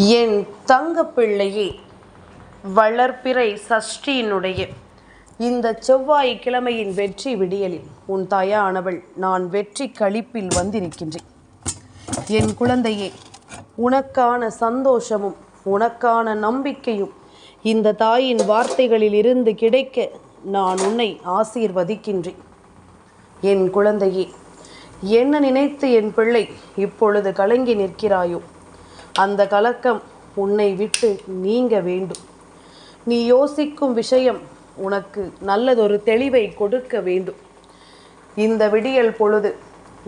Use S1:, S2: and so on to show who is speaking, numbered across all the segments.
S1: என் தங்கப்பிள்ளையே, வளர்பிறை சஷ்டியினுடைய இந்த செவ்வாய்க்கிழமையின் வெற்றி விடியலில் உன் தாயானவள் நான் வெற்றி களிப்பில் வந்திருக்கின்றேன். என் குழந்தையே, உனக்கான சந்தோஷமும் உனக்கான நம்பிக்கையும் இந்த தாயின் வார்த்தைகளில் இருந்து கிடைக்க நான் உன்னை ஆசீர்வதிக்கின்றேன். என் குழந்தையே, என்ன நினைத்து என் பிள்ளை இப்பொழுது கலங்கி நிற்கிறாயோ, அந்த கலக்கம் உன்னை விட்டு நீங்க வேண்டும். நீ யோசிக்கும் விஷயம் உனக்கு நல்லதொரு தெளிவை கொடுக்க வேண்டும். இந்த விடியல் பொழுது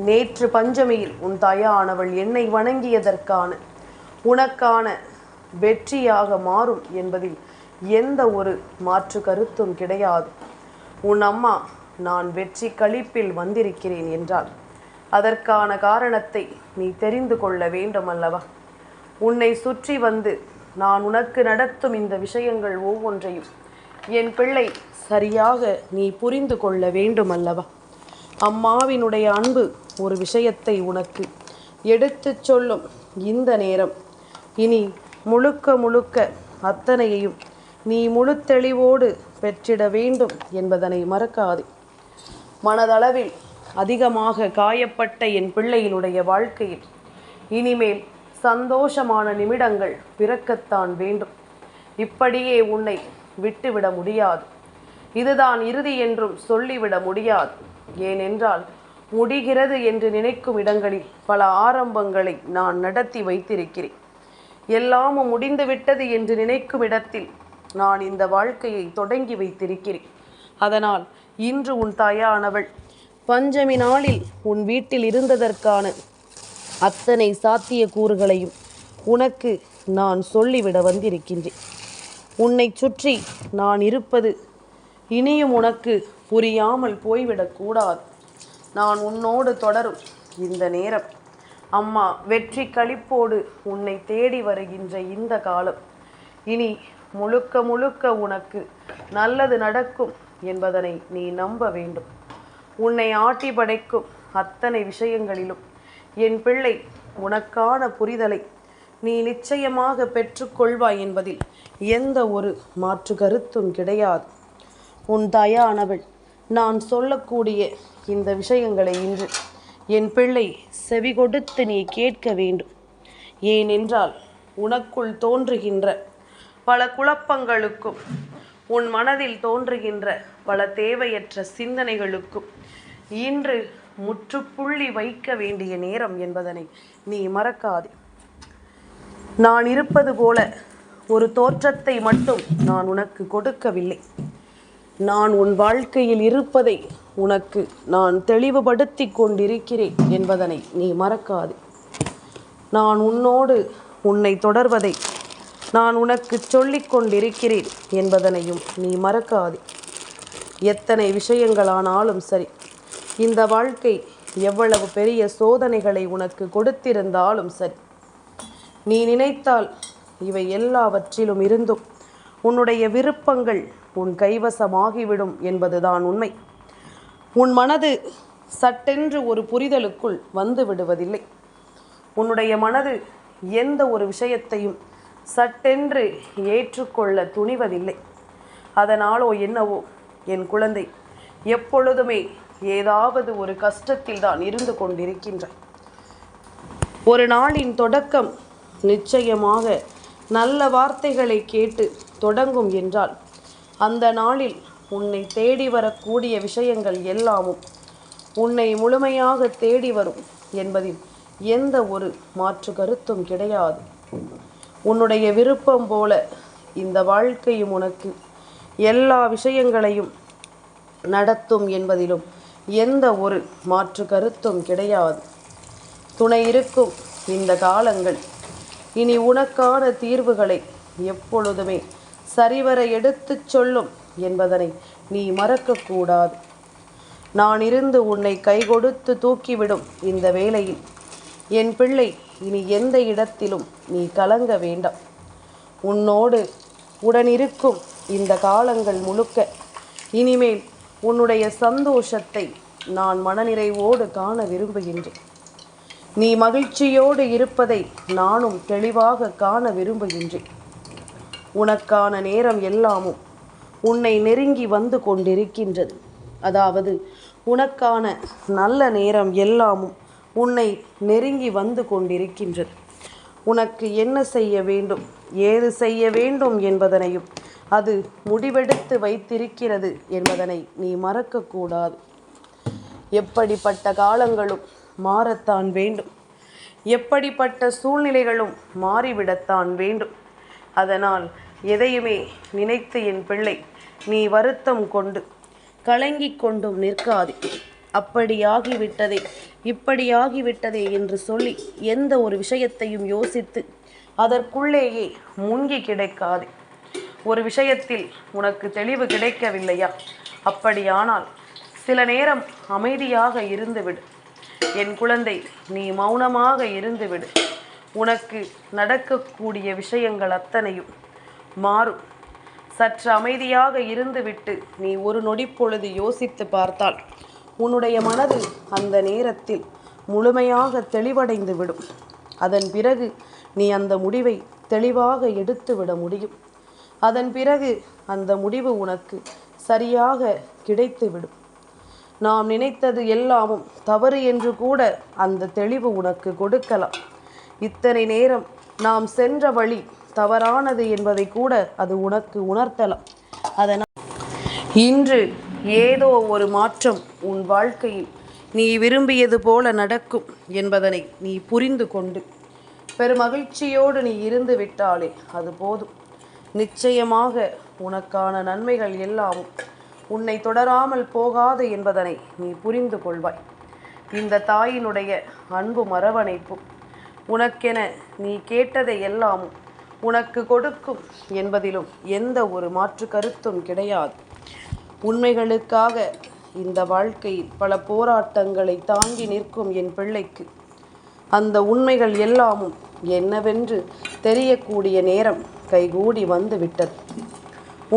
S1: நேற்று பஞ்சமியில் உன் தாயானவள் என்னை வணங்கியதற்கான உனக்கான வெற்றியாக மாறும் என்பதில் எந்த ஒரு மாற்று கருத்தும் கிடையாது. உன் அம்மா நான் வெற்றி களிப்பில் வந்திருக்கிறேன் என்றால் அதற்கான காரணத்தை நீ தெரிந்து கொள்ள வேண்டும் அல்லவா? உன்னை சுற்றி வந்து நான் உனக்கு நடத்தும் இந்த விஷயங்கள் ஒவ்வொன்றையும் என் பிள்ளை சரியாக நீ புரிந்து கொள்ள வேண்டும் அல்லவா? அம்மாவினுடைய அன்பு ஒரு விஷயத்தை உனக்கு எடுத்து சொல்லும் இந்த நேரம் இனி முழுக்க முழுக்க அத்தனையையும் நீ முழு தெளிவோடு பெற்றிட வேண்டும் என்பதனை மறக்காதே. மனதளவில் அதிகமாக காயப்பட்ட என் பிள்ளையினுடைய வாழ்க்கையில் இனிமேல் சந்தோஷமான நிமிடங்கள் பிறக்கத்தான் வேண்டும். இப்படியே உன்னை விட்டுவிட முடியாது. இதுதான் இறுதி என்றும் சொல்லிவிட முடியாது. ஏனென்றால் முடிகிறது என்று நினைக்கும் இடங்களில் பல ஆரம்பங்களை நான் நடத்தி வைத்திருக்கிறேன். எல்லாமும் முடிந்துவிட்டது என்று நினைக்கும் இடத்தில் நான் இந்த வாழ்க்கையை தொடங்கி வைத்திருக்கிறேன். அதனால் இன்று உன் தாயானவள் பஞ்சமி நாளில் உன் வீட்டில் இருந்ததற்கான அத்தனை சாத்திய கூறுகளையும் உனக்கு நான் சொல்லிவிட வந்திருக்கின்றேன். உன்னை சுற்றி நான் இருப்பது இனியும் உனக்கு புரியாமல் போய்விடக்கூடாது. நான் உன்னோடு தொடரும் இந்த நேரம் அம்மா வெற்றி களிப்போடு உன்னை தேடி வருகின்ற இந்த காலம் இனி முழுக்க முழுக்க உனக்கு நல்லது நடக்கும் என்பதனை நீ நம்ப வேண்டும். உன்னை ஆட்டி படைக்கும் அத்தனை விஷயங்களிலும் என் பிள்ளை உனக்கான புரிதலை நீ நிச்சயமாக பெற்றுக்கொள்வாய் என்பதில் எந்த ஒரு மாற்று கருத்தும் கிடையாது. உன் தாயானவள் நான் சொல்லக்கூடிய இந்த விஷயங்களை இன்று என் பிள்ளை செவி கொடுத்து நீ கேட்க வேண்டும். ஏனென்றால் உனக்குள் தோன்றுகின்ற பல குழப்பங்களுக்கும் உன் மனதில் தோன்றுகின்ற பல தேவையற்ற சிந்தனைகளுக்கும் இன்று முற்றுப்புள்ளி வைக்க வேண்டிய நேரம் என்பதனை நீ மறக்காதே. நான் இருப்பது போல ஒரு தோற்றத்தை மட்டும் நான் உனக்கு கொடுக்கவில்லை. நான் உன் வாழ்க்கையில் இருப்பதை உனக்கு நான் தெளிவுபடுத்தி கொண்டிருக்கிறேன் என்பதனை நீ மறக்காதே. நான் உன்னோடு உன்னை தொடர்வதை நான் உனக்கு சொல்லிக் கொண்டிருக்கிறேன் என்பதனையும் நீ மறக்காதே. எத்தனை விஷயங்களானாலும் சரி, இந்த வாழ்க்கை எவ்வளவு பெரிய சோதனைகளை உனக்கு கொடுத்திருந்தாலும் சரி, நீ நினைத்தால் இவை எல்லாவற்றிலும் இருந்தும் உன்னுடைய விருப்பங்கள் உன் கைவசமாகிவிடும் என்பதுதான் உண்மை. உன் மனது சட்டென்று ஒரு புரிதலுக்குள் வந்து விடுவதில்லை. உன்னுடைய மனது எந்த ஒரு விஷயத்தையும் சட்டென்று ஏற்றுக்கொள்ள துணிவதில்லை. அதனாலோ என்னவோ என் குழந்தை எப்பொழுதுமே ஏதாவது ஒரு கஷ்டத்தில் தான் இருந்து கொண்டிருக்கின்றாய். ஒரு நாளின் தொடக்கம் நிச்சயமாக நல்ல வார்த்தைகளை கேட்டு தொடங்கும் என்றால் அந்த நாளில் உன்னை தேடி வரக்கூடிய விஷயங்கள் எல்லாமும் உன்னை முழுமையாக தேடி வரும் என்பதில் எந்த ஒரு மாற்று கருத்தும் கிடையாது. உன்னுடைய விருப்பம் போல இந்த வாழ்க்கையும் உனக்கு எல்லா விஷயங்களையும் நடத்தும் என்பதிலும் எந்த ஒரு மாற்று கருத்தும் கிடையாது. துணை இருக்கும் இந்த காலங்கள் இனி உனக்கான தீர்வுகளை எப்பொழுதுமே சரிவர எடுத்து சொல்லும் என்பதனை நீ மறக்கக்கூடாது. நான் இருந்து உன்னை கைகொடுத்து தூக்கிவிடும் இந்த வேளையில் என் பிள்ளை இனி எந்த இடத்திலும் நீ கலங்க வேண்டாம். உன்னோடு உடனிருக்கும் இந்த காலங்கள் முழுக்க இனிமேல் உன்னுடைய சந்தோஷத்தை நான் மனநிறைவோடு காண விரும்புகின்றேன். நீ மகிழ்ச்சியோடு இருப்பதை நானும் தெளிவாக காண விரும்புகின்றேன். உனக்கான நேரம் எல்லாமும் உன்னை நெருங்கி வந்து கொண்டிருக்கின்றது. அதாவது உனக்கான நல்ல நேரம் எல்லாமும் உன்னை நெருங்கி வந்து கொண்டிருக்கின்றது. உனக்கு என்ன செய்ய வேண்டும், ஏது செய்ய வேண்டும் என்பதனையும் அது முடிவெடுத்து வைத்திருக்கிறது என்பதனை நீ மறக்கக்கூடாது. எப்படிப்பட்ட காலங்களும் மாறத்தான் வேண்டும், எப்படிப்பட்ட சூழ்நிலைகளும் மாறிவிடத்தான் வேண்டும். அதனால் எதையுமே நினைத்து என் பிள்ளை நீ வருத்தம் கொண்டு கலங்கிக் கொண்டும் நிற்காதே. அப்படியாகிவிட்டதே இப்படியாகிவிட்டதே என்று சொல்லி எந்த ஒரு விஷயத்தையும் யோசித்து அதற்குள்ளேயே மூங்கி கிடைக்காதே. ஒரு விஷயத்தில் உனக்கு தெளிவு கிடைக்கவில்லையா? அப்படியானால் சில நேரம் அமைதியாக இருந்துவிடு. என் குழந்தை, நீ மௌனமாக இருந்துவிடு. உனக்கு நடக்கக்கூடிய விஷயங்கள் அத்தனையும் மாறும். சற்று அமைதியாக இருந்துவிட்டு நீ ஒரு நொடி பொழுது யோசித்து பார்த்தால் உன்னுடைய மனது அந்த நேரத்தில் முழுமையாக தெளிவடைந்து விடும். அதன் பிறகு நீ அந்த முடிவை தெளிவாக எடுத்துவிட முடியும். அதன் பிறகு அந்த முடிவு உனக்கு சரியாக கிடைத்துவிடும். நாம் நினைத்தது எல்லாமும் தவறு என்று கூட அந்த தெளிவு உனக்கு கொடுக்கலாம். இத்தனை நேரம் நாம் சென்ற வழி தவறானது என்பதை கூட அது உனக்கு உணர்த்தலாம். அதனால் இன்று ஏதோ ஒரு மாற்றம் உன் வாழ்க்கையில் நீ விரும்பியது போல நடக்கும் என்பதனை நீ புரிந்து கொண்டு பெருமகிழ்ச்சியோடு நீ இருந்து விட்டாலே அது போதும். நிச்சயமாக உனக்கான நன்மைகள் எல்லாமும் உன்னை தொடராமல் போகாது என்பதனை நீ புரிந்து கொள்வாய். இந்த தாயினுடைய அன்பும் அரவணைப்பும் உனக்கென நீ கேட்டதை எல்லாமும் உனக்கு கொடுக்கும் என்பதிலும் எந்த ஒரு மாற்று கருத்தும் கிடையாது. உண்மைகளுக்காக இந்த வாழ்க்கையில் பல போராட்டங்களை தாங்கி நிற்கும் என் பிள்ளைக்கு அந்த உண்மைகள் எல்லாமும் என்னவென்று தெரியக்கூடிய நேரம் கைகூடி வந்து விட்டது.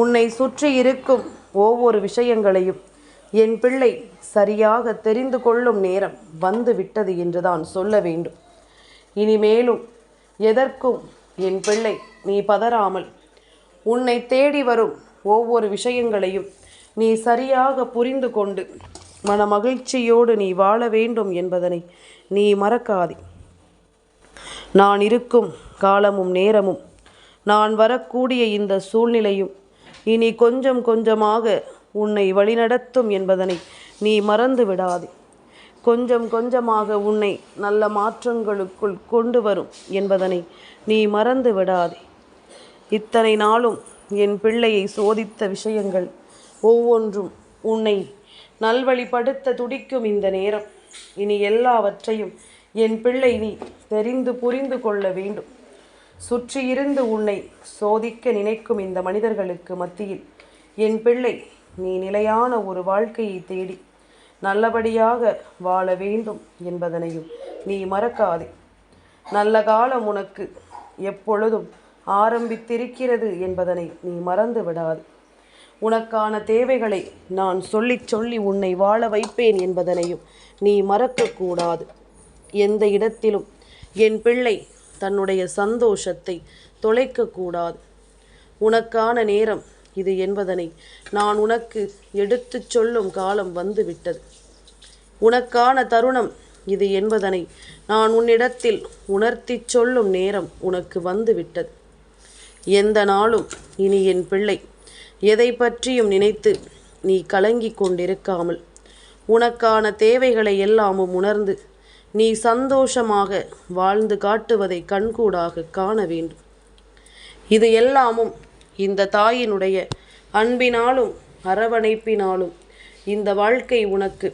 S1: உன்னை சுற்றி இருக்கும் ஒவ்வொரு விஷயங்களையும் என் பிள்ளை சரியாக தெரிந்து கொள்ளும் நேரம் வந்து விட்டது என்றுதான் சொல்ல வேண்டும். இனிமேலும் எதற்கும் என் பிள்ளை நீ பதறாமல் உன்னை தேடி வரும் ஒவ்வொரு விஷயங்களையும் நீ சரியாக புரிந்து கொண்டு மன மகிழ்ச்சியோடு நீ வாழ வேண்டும் என்பதனை நீ மறக்காதே. நான் இருக்கும் காலமும் நேரமும் நான் வரக்கூடிய இந்த சூழ்நிலையும் இனி கொஞ்சம் கொஞ்சமாக உன்னை வழிநடத்தும் என்பதனை நீ மறந்து விடாதே. கொஞ்சம் கொஞ்சமாக உன்னை நல்ல மாற்றங்களுக்குள் கொண்டு வரும் என்பதனை நீ மறந்து விடாதே. இத்தனை நாளும் என் பிள்ளையை சோதித்த விஷயங்கள் ஒவ்வொன்றும் உன்னை நல்வழிப்படுத்த துடிக்கும் இந்த நேரம். இனி எல்லாவற்றையும் என் பிள்ளை நீ தெரிந்து புரிந்து கொள்ள வேண்டும். சுற்றியிருந்து உன்னை சோதிக்க நினைக்கும் இந்த மனிதர்களுக்கு மத்தியில் என் பிள்ளை நீ நிலையான ஒரு வாழ்க்கையை தேடி நல்லபடியாக வாழ வேண்டும் என்பதனையும் நீ மறக்காதே. நல்ல காலம் உனக்கு எப்பொழுதும் ஆரம்பித்திருக்கிறது என்பதனை நீ மறந்து விடாது. உனக்கான தேவைகளை நான் சொல்லி சொல்லி உன்னை வாழ வைப்பேன் என்பதனையும் நீ மறக்கக்கூடாது. எந்த இடத்திலும் என் பிள்ளை தன்னுடைய சந்தோஷத்தை தொலைக்கக்கூடாது. உனக்கான நேரம் இது என்பதனை நான் உனக்கு எடுத்து சொல்லும் காலம் வந்துவிட்டது. உனக்கான தருணம் இது என்பதனை நான் உன்னிடத்தில் உணர்த்தி சொல்லும் நேரம் உனக்கு வந்துவிட்டது. எந்த நாளும் இனி என் பிள்ளை எதை பற்றியும் நினைத்து நீ கலங்கி கொண்டிருக்காமல் உனக்கான தேவைகளை எல்லாமும் உணர்ந்து நீ சந்தோஷமாக வாழ்ந்து காட்டுவதை கண்கூடாக காண வேண்டும். இது எல்லாமும் இந்த தாயினுடைய அன்பினாலும் அரவணைப்பினாலும் இந்த வாழ்க்கை உனக்கு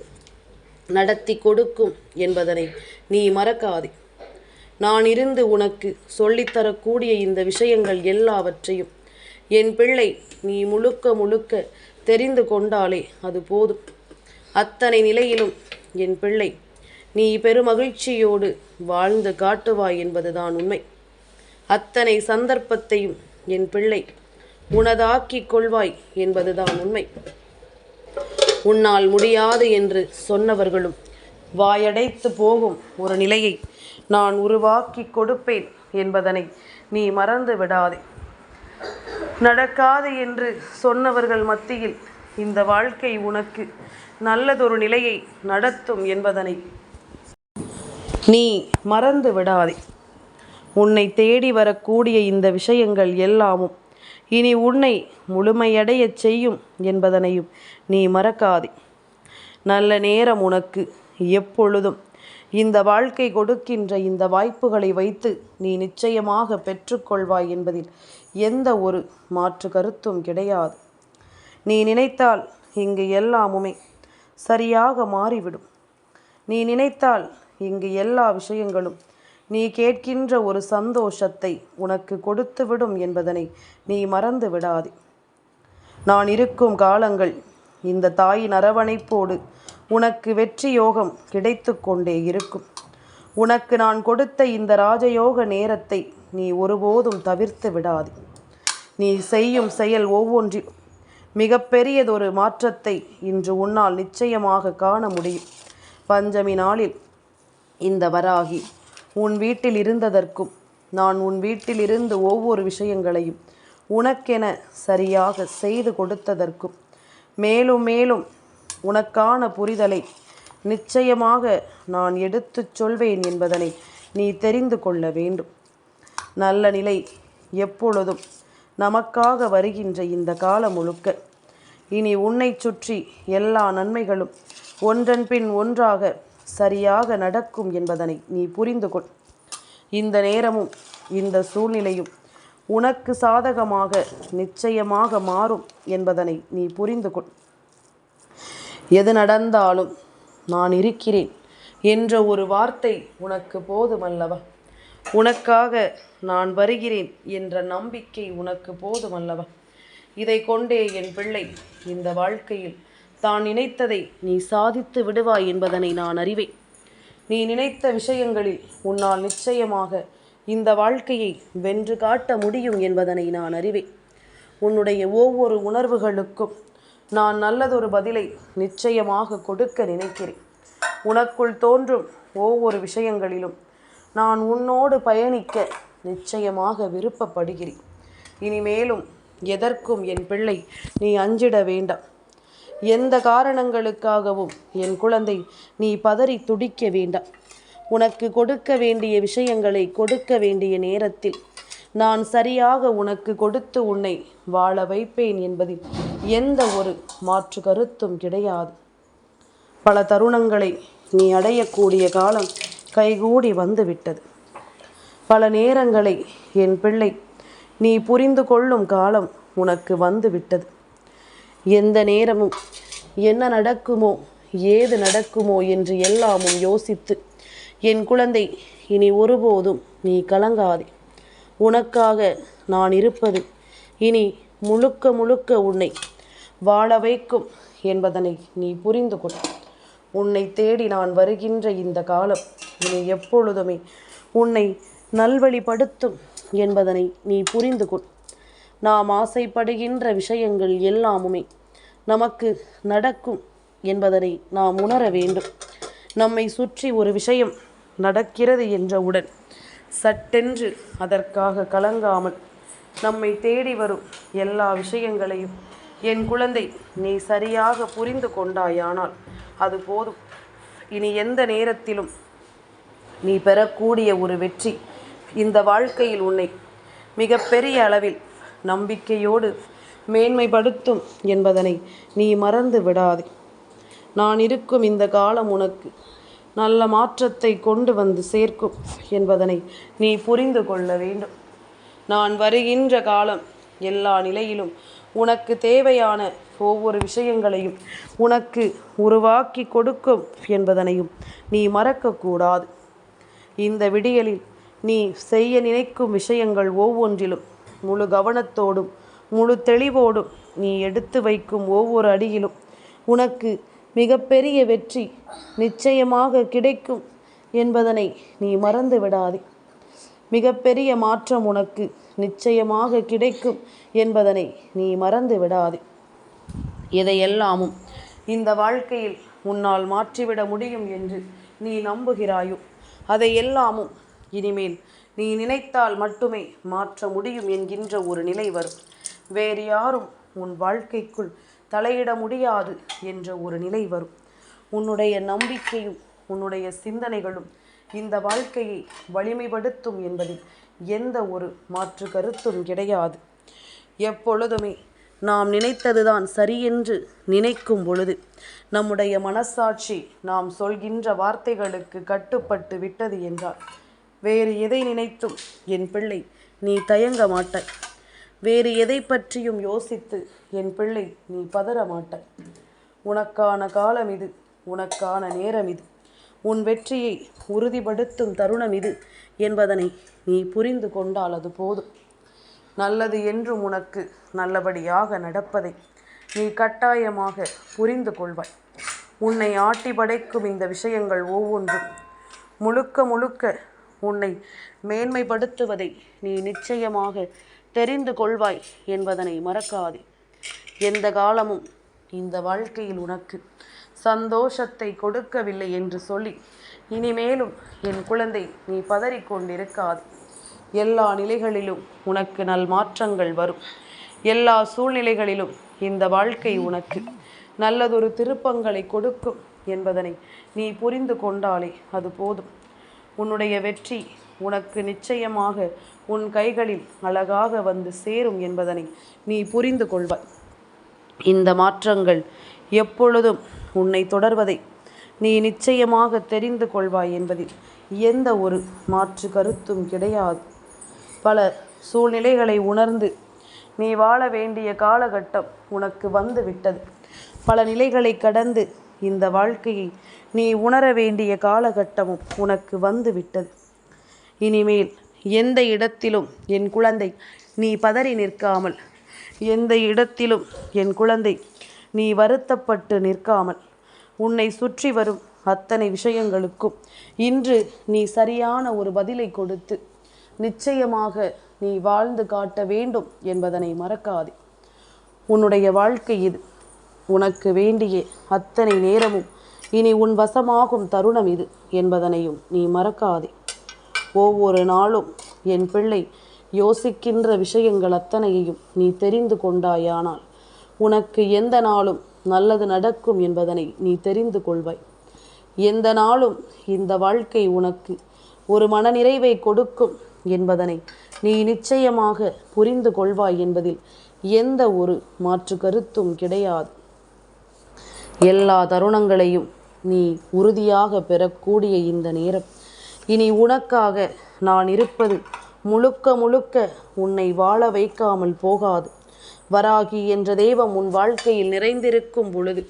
S1: நடத்தி கொடுக்கும் என்பதனை நீ மறக்காதே. நான் இருந்து உனக்கு சொல்லித்தரக்கூடிய இந்த விஷயங்கள் எல்லாவற்றையும் என் பிள்ளை நீ முழுக்க முழுக்க தெரிந்து கொண்டாலே அது போதும். அத்தனை நிலையிலும் என் பிள்ளை நீ பெருமகிழ்ச்சியோடு வாழ்ந்து காட்டுவாய் என்பதுதான் உண்மை. அத்தனை சந்தர்ப்பத்தையும் என் பிள்ளை உனதாக்கிக் கொள்வாய் என்பதுதான் உண்மை. உன்னால் முடியாது என்று சொன்னவர்களும் வாயடைத்து போகும் ஒரு நிலையை நான் உருவாக்கி கொடுப்பேன் என்பதனை நீ மறந்து விடாதே. நடக்காது என்று சொன்னவர்கள் மத்தியில் இந்த வாழ்க்கை உனக்கு நல்லதொரு நிலையை நடத்தும் என்பதனை நீ மறந்து விடாதே. உன்னை தேடி வரக்கூடிய இந்த விஷயங்கள் எல்லாமும் இனி உன்னை முழுமையடையச் செய்யும் என்பதனையும் நீ மறக்காதே. நல்ல நேரம் உனக்கு எப்பொழுதும் இந்த வாழ்க்கை கொடுக்கின்ற இந்த வாய்ப்புகளை வைத்து நீ நிச்சயமாக பெற்றுக்கொள்வாய் என்பதில் எந்த ஒரு மாற்று கருத்தும் கிடையாது. நீ நினைத்தால் இங்கு எல்லாமுமே சரியாக மாறிவிடும். நீ நினைத்தால் இங்கு எல்லா விஷயங்களும் நீ கேட்கின்ற ஒரு சந்தோஷத்தை உனக்கு கொடுத்துவிடும் என்பதனை நீ மறந்து விடாதே. நான் இருக்கும் காலங்கள் இந்த தாயின் அரவணைப்போடு உனக்கு வெற்றி யோகம் கிடைத்து கொண்டே இருக்கும். உனக்கு நான் கொடுத்த இந்த ராஜயோக நேரத்தை நீ ஒருபோதும் தவிர்த்து விடாதே. நீ செய்யும் செயல் ஒவ்வொன்றில் மிகப்பெரியதொரு மாற்றத்தை இன்று உன்னால் நிச்சயமாக காண முடியும். பஞ்சமி நாளில் இந்த வராகி உன் வீட்டில் இருந்ததற்கும் நான் உன் வீட்டில் இருந்து ஒவ்வொரு விஷயங்களையும் உனக்கென சரியாக செய்து கொடுத்ததற்கும் மேலும் மேலும் உனக்கான புரிதலை நிச்சயமாக நான் எடுத்துச் சொல்வேன் என்பதனை நீ தெரிந்து கொள்ள வேண்டும். நல்ல நிலை எப்பொழுதும் நமக்காக வருகின்ற இந்த காலம் முழுக்க இனி உன்னை சுற்றி எல்லா நன்மைகளும் ஒன்றன் பின் ஒன்றாக சரியாக நடக்கும் என்பதனை நீ புரிந்து கொள். இந்த நேரமும் இந்த சூழ்நிலையும் உனக்கு சாதகமாக நிச்சயமாக மாறும் என்பதனை நீ புரிந்து கொள். எது நடந்தாலும் நான் இருக்கிறேன் என்ற ஒரு வார்த்தை உனக்கு போதுமல்லவா? உனக்காக நான் வருகிறேன் என்ற நம்பிக்கை உனக்கு போதுமல்லவா? இதை கொண்டே என் பிள்ளை இந்த வாழ்க்கையில் தான் நினைத்ததை நீ சாதித்து விடுவாய் என்பதனை நான் அறிவேன். நீ நினைத்த விஷயங்களில் உன்னால் நிச்சயமாக இந்த வாழ்க்கையை வென்று காட்ட முடியும் என்பதனை நான் அறிவேன். உன்னுடைய ஒவ்வொரு உணர்வுகளுக்கும் நான் நல்லதொரு பதிலை நிச்சயமாக கொடுக்க நினைக்கிறேன். உனக்குள் தோன்றும் ஒவ்வொரு விஷயங்களிலும் நான் உன்னோடு பயணிக்க நிச்சயமாக விருப்பப்படுகிறேன். இனிமேலும் எதற்கும் என் பிள்ளை நீ அஞ்சிட வேண்டாம். எந்த காரணங்களுக்காகவும் என் குழந்தை நீ பதறி துடிக்க வேண்டாம். உனக்கு கொடுக்க வேண்டிய விஷயங்களை கொடுக்க வேண்டிய நேரத்தில் நான் சரியாக உனக்கு கொடுத்து உன்னை வாழ வைப்பேன் என்பதில் எந்த ஒரு மாற்று கருத்தும் கிடையாது. பல தருணங்களை நீ அடையக்கூடிய காலம் கைகூடி வந்துவிட்டது. பல நேரங்களை என் பிள்ளை நீ புரிந்து கொள்ளும் காலம் உனக்கு வந்துவிட்டது. எந்த நேரமும் என்ன நடக்குமோ ஏது நடக்குமோ என்று எல்லாமும் யோசித்து என் குழந்தை இனி ஒருபோதும் நீ கலங்காதே. உனக்காக நான் இருப்பது இனி முழுக்க முழுக்க உன்னை வாழ வைக்கும் என்பதனை நீ புரிந்து கொள். உன்னை தேடி நான் வருகின்ற இந்த காலம் இனி எப்பொழுதுமே உன்னை நல்வழிப்படுத்தும் என்பதனை நீ புரிந்து கொள். நாம் ஆசைப்படுகின்ற விஷயங்கள் எல்லாமுமே நமக்கு நடக்கும் என்பதனை நாம் உணர வேண்டும். நம்மை சுற்றி ஒரு விஷயம் நடக்கிறது என்றவுடன் சட்டென்று அதற்காக கலங்காமல் நம்மை தேடி வரும் எல்லா விஷயங்களையும் என் குழந்தை நீ சரியாக புரிந்து கொண்டாயானால் அது போதும். இனி எந்த நேரத்திலும் நீ பெறக்கூடிய ஒரு வெற்றி இந்த வாழ்க்கையில் உன்னை மிகப்பெரிய அளவில் நம்பிக்கையோடு மேன்மைப்படுத்தும் என்பதனை நீ மறந்து விடாதே. நான் இருக்கும் இந்த காலம் உனக்கு நல்ல மாற்றத்தை கொண்டு வந்து சேர்க்கும் என்பதனை நீ புரிந்து கொள்ள வேண்டும். நான் வருகின்ற காலம் எல்லா நிலையிலும் உனக்கு தேவையான ஒவ்வொரு விஷயங்களையும் உனக்கு உருவாக்கி கொடுக்கும் என்பதனையும் நீ மறக்கக்கூடாது. இந்த விடியலில் நீ செய்ய நினைக்கும் விஷயங்கள் ஒவ்வொன்றிலும் முழு கவனத்தோடும் முழு தெளிவோடும் நீ எடுத்து வைக்கும் ஒவ்வொரு அடியிலும் உனக்கு மிகப்பெரிய வெற்றி நிச்சயமாக கிடைக்கும் என்பதனை நீ மறந்து விடாதே. மிகப்பெரிய மாற்றம் உனக்கு நிச்சயமாக கிடைக்கும் என்பதனை நீ மறந்து விடாதே. எதையெல்லாமும் இந்த வாழ்க்கையில் உன்னால் மாற்றிவிட முடியும் என்று நீ நம்புகிறாயோ அதை எல்லாமும் இனிமேல் நீ நினைத்தால் மட்டுமே மாற்ற முடியும் என்கின்ற ஒரு நிலை வரும். வேறு யாரும் உன் வாழ்க்கைக்குள் தலையிட முடியாது என்ற ஒரு நிலை வரும். உன்னுடைய நம்பிக்கையும் உன்னுடைய சிந்தனைகளும் இந்த வாழ்க்கையை வலிமைப்படுத்தும் என்பதில் எந்த ஒரு மாற்று கருத்தும் கிடையாது. எப்பொழுதுமே நாம் நினைத்ததுதான் சரியென்று நினைக்கும் பொழுது நம்முடைய மனசாட்சி நாம் சொல்கின்ற வார்த்தைகளுக்கு கட்டுப்பட்டு விட்டது என்றால் வேறு எதை நினைத்தும் என் பிள்ளை நீ தயங்க மாட்டாய். வேறு எதை பற்றியும் யோசித்து என் பிள்ளை நீ பதற மாட்டாய். உனக்கான காலம் இது, உனக்கான நேரம் இது, உன் வெற்றியை உறுதிப்படுத்தும் தருணம் இது என்பதனை நீ புரிந்து கொண்டால் அது போதும். நல்லது என்றும் உனக்கு நல்லபடியாக நடப்பதை நீ கட்டாயமாக புரிந்து கொள்வாய். உன்னை ஆட்டி படைக்கும் இந்த விஷயங்கள் ஒவ்வொன்றும் முழுக்க முழுக்க உன்னை மேன்மைப்படுத்துவதை நீ நிச்சயமாக தெரிந்து கொள்வாய் என்பதனை மறக்காதே. எந்த காலமும் இந்த வாழ்க்கையில் உனக்கு சந்தோஷத்தை கொடுக்கவில்லை என்று சொல்லி இனிமேலும் என் குழந்தை நீ பதறிக்கொண்டிருக்காது. எல்லா நிலைகளிலும் உனக்கு நல் மாற்றங்கள் வரும். எல்லா சூழ்நிலைகளிலும் இந்த வாழ்க்கை உனக்கு நல்லதொரு திருப்பங்களை கொடுக்கும் என்பதனை நீ புரிந்து கொண்டாலே அது போதும். உன்னுடைய வெற்றி உனக்கு நிச்சயமாக உன் கைகளில் அழகாக வந்து சேரும் என்பதனை நீ புரிந்து கொள்வாய். இந்த மாற்றங்கள் எப்பொழுதும் உன்னை தொடர்வதை நீ நிச்சயமாக தெரிந்து கொள்வாய் என்பதில் எந்த ஒரு மாற்று கருத்தும் கிடையாது. பல சூழ்நிலைகளை உணர்ந்து நீ வாழ வேண்டிய காலகட்டம் உனக்கு வந்து விட்டது. பல நிலைகளை கடந்து இந்த வாழ்க்கையை நீ உணர வேண்டிய காலகட்டமும் உனக்கு வந்து விட்டது. இனிமேல் எந்த இடத்திலும் என் குழந்தை நீ பதறி நிற்காமல், எந்த இடத்திலும் என் குழந்தை நீ வருத்தப்பட்டு நிற்காமல், உன்னை சுற்றி வரும் அத்தனை விஷயங்களுக்கும் இன்று நீ சரியான ஒரு பதிலை கொடுத்து நிச்சயமாக நீ வாழ்ந்து காட்ட வேண்டும் என்பதனை மறக்காதே. உன்னுடைய வாழ்க்கை இது. உனக்கு வேண்டிய அத்தனை நேரமும் இனி உன் வசமாகும் தருணம் இது என்பதனையும் நீ மறக்காதே. ஒவ்வொரு நாளும் என் பிள்ளை யோசிக்கின்ற விஷயங்கள் அத்தனையையும் நீ தெரிந்து கொண்டாயானால் உனக்கு எந்த நாளும் நல்லது நடக்கும் என்பதனை நீ தெரிந்து கொள்வாய். எந்த நாளும் இந்த வாழ்க்கை உனக்கு ஒரு மனநிறைவை கொடுக்கும் என்பதனை நீ நிச்சயமாக புரிந்து கொள்வாய் என்பதில் எந்த ஒரு மாற்று கருத்தும் கிடையாது. எல்லா தருணங்களையும் நீ உறுதியாக பெறக்கூடிய இந்த நேரம் இனி உனக்காக நான் இருப்பது முழுக்க முழுக்க உன்னை வாழ வைக்காமல் போகாது. வராகி என்ற தெய்வம் உன் வாழ்க்கையில் நிறைந்திருக்கும் பொழுது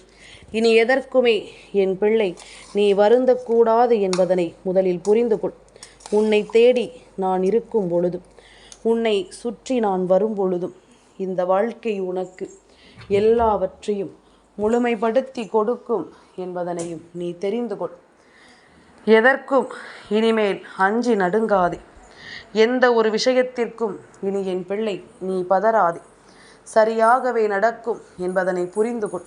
S1: இனி எதற்குமே என் பிள்ளை நீ வருந்தக்கூடாது என்பதனை முதலில் புரிந்து கொள். உன்னை தேடி நான் இருக்கும் பொழுதும், உன்னை சுற்றி நான் வரும் பொழுதும் இந்த வாழ்க்கை உனக்கு எல்லாவற்றையும் முழுமைப்படுத்தி கொடுக்கும் என்பதனையும் நீ தெரிந்து கொள். எதற்கும் இனிமேல் அஞ்சி நடுங்காதே. எந்த ஒரு விஷயத்திற்கும் இனி என் பிள்ளை நீ பதறாதே. சரியாகவே நடக்கும் என்பதனை புரிந்து கொள்.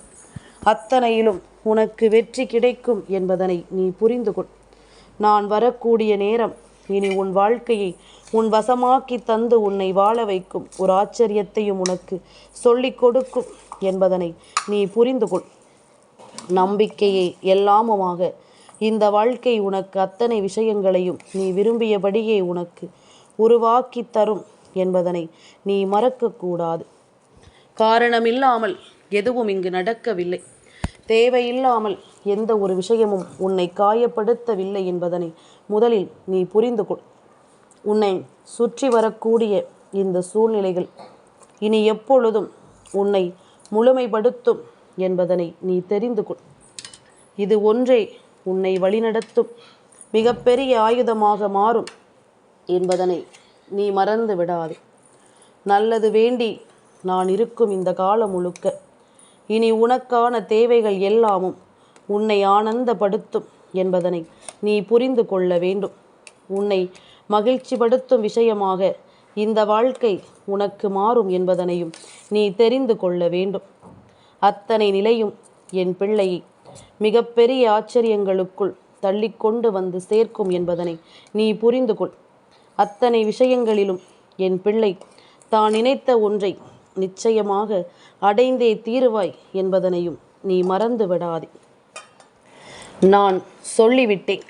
S1: அத்தனையிலும் உனக்கு வெற்றி கிடைக்கும் என்பதனை நீ புரிந்து கொள். நான் வரக்கூடிய நேரம் இனி உன் வாழ்க்கையை உன் வசமாக்கி தந்து உன்னை வாழ வைக்கும் ஒரு ஆச்சரியத்தையும் உனக்கு சொல்லிக் கொடுக்கும் என்பதனை நீ புரிந்து கொள். நம்பிக்கையை எல்லாமுமாக இந்த வாழ்க்கை உனக்கு அத்தனை விஷயங்களையும் நீ விரும்பியபடியே உனக்கு உருவாக்கி தரும் என்பதனை நீ மறக்கக்கூடாது. காரணமில்லாமல் எதுவும் இங்கு நடக்கவில்லை. தேவையில்லாமல் எந்த ஒரு விஷயமும் உன்னை காயப்படுத்தவில்லை என்பதனை முதலில் நீ புரிந்து கொள். உன்னை சுற்றி வரக்கூடிய இந்த சூழ்நிலைகள் இனி எப்பொழுதும் உன்னை முழுமைப்படுத்தும் என்பதனை நீ தெரிந்து கொள். இது ஒன்றே உன்னை வழிநடத்தும் மிகப்பெரிய ஆயுதமாக மாறும் என்பதனை நீ மறந்து விடாதே. நல்லது வேண்டி நான் இருக்கும் இந்த காலம் முழுக்க இனி உனக்கான தேவைகள் எல்லாமும் உன்னை ஆனந்தப்படுத்தும் என்பதனை நீ புரிந்து கொள்ள வேண்டும். உன்னை மகிழ்ச்சிப்படுத்தும் விஷயமாக இந்த வாழ்க்கை உனக்கு மாறும் என்பதனையும் நீ தெரிந்து கொள்ள வேண்டும். அத்தனை நிலையும் என் பிள்ளையை மிகப்பெரிய ஆச்சரியங்களுக்குள் தள்ளிக்கொண்டு வந்து சேர்க்கும் என்பதனை நீ புரிந்து கொள். அத்தனை விஷயங்களிலும் என் பிள்ளை தான் நினைத்த ஒன்றை நிச்சயமாக அடைந்தே தீருவாய் என்பதனையும் நீ மறந்து விடாதே. நான் சொல்லிவிட்டேன்.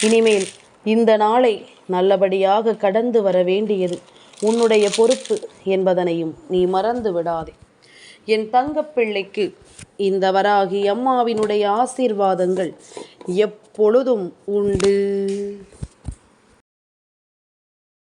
S1: இனிமேல் இந்த நாளை நல்லபடியாக கடந்து வர வேண்டியது உன்னுடைய பொறுப்பு என்பதனையும் நீ மறந்து விடாதே. என் தங்கப்பிள்ளைக்கு இந்த வராகி அம்மாவினுடைய ஆசீர்வாதங்கள் எப்பொழுதும் உண்டு.